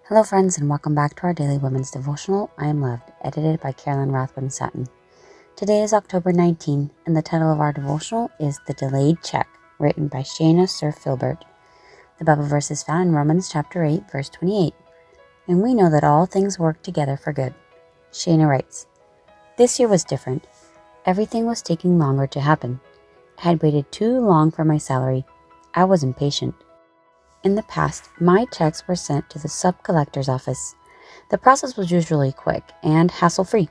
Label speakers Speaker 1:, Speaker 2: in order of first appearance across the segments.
Speaker 1: Hello, friends, and welcome back to our daily women's devotional. I Am Loved, edited by Carolyn Rothman Sutton. Today is October 19, and the title of our devotional is The Delayed Check, written by Shayna Sir Filbert. The Bible verse is found in Romans chapter 8, verse 28. And we know that all things work together for good. Shayna writes, "This year was different. Everything was taking longer to happen. I had waited too long for my salary. I was impatient. In the past, my checks were sent to the sub-collector's office. The process was usually quick and hassle-free.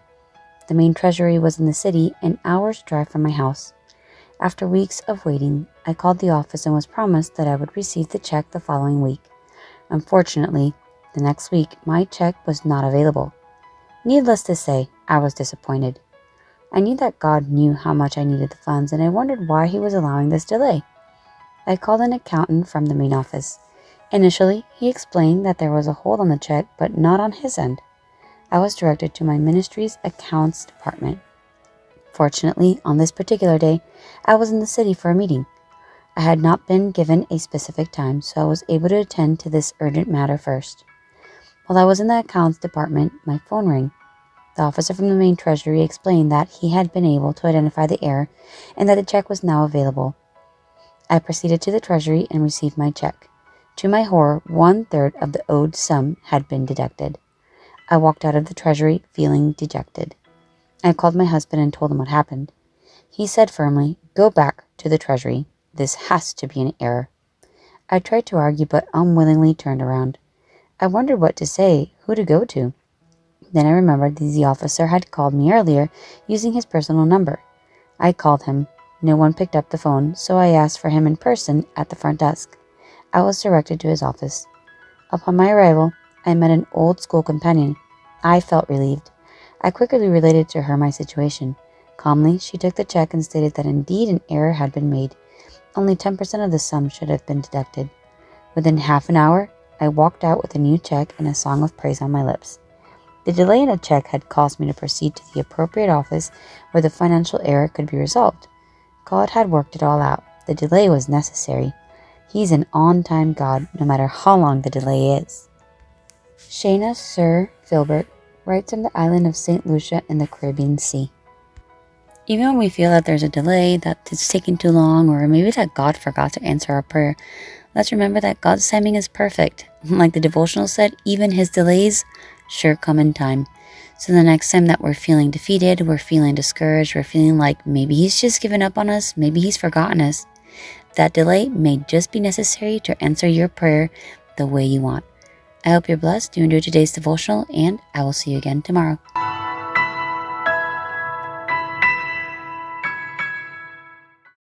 Speaker 1: The main treasury was in the city, an hour's drive from my house. After weeks of waiting, I called the office and was promised that I would receive the check the following week. Unfortunately, the next week, my check was not available. Needless to say, I was disappointed. I knew that God knew how much I needed the funds, and I wondered why He was allowing this delay. I called an accountant from the main office. Initially, he explained that there was a hold on the check, but not on his end. I was directed to my ministry's accounts department. Fortunately, on this particular day, I was in the city for a meeting. I had not been given a specific time, so I was able to attend to this urgent matter first. While I was in the accounts department, my phone rang. The officer from the main treasury explained that he had been able to identify the error and that the check was now available. I proceeded to the treasury and received my check. To my horror, 1/3 of the owed sum had been deducted. I walked out of the treasury feeling dejected. I called my husband and told him what happened. He said firmly, "Go back to the treasury. This has to be an error." I tried to argue but unwillingly turned around. I wondered what to say, who to go to. Then I remembered that the officer had called me earlier using his personal number. I called him. No one picked up the phone, so I asked for him in person at the front desk. I was directed to his office. Upon my arrival, I met an old school companion. I felt relieved. I quickly related to her my situation. Calmly, she took the check and stated that indeed an error had been made. Only 10% of the sum should have been deducted. Within half an hour, I walked out with a new check and a song of praise on my lips. The delay in a check had caused me to proceed to the appropriate office where the financial error could be resolved. God had worked it all out. The delay was necessary. He's an on-time God, no matter how long the delay is. Shayna Sir Filbert writes from the island of St. Lucia in the Caribbean Sea. Even when we feel that there's a delay, that it's taking too long, or maybe that God forgot to answer our prayer, let's remember that God's timing is perfect. Like the devotional said, even His delays sure come in time. So the next time that we're feeling defeated, we're feeling discouraged, we're feeling like maybe He's just given up on us, maybe He's forgotten us, that delay may just be necessary to answer your prayer the way you want. I hope you're blessed, you enjoyed today's devotional, and I will see you again tomorrow.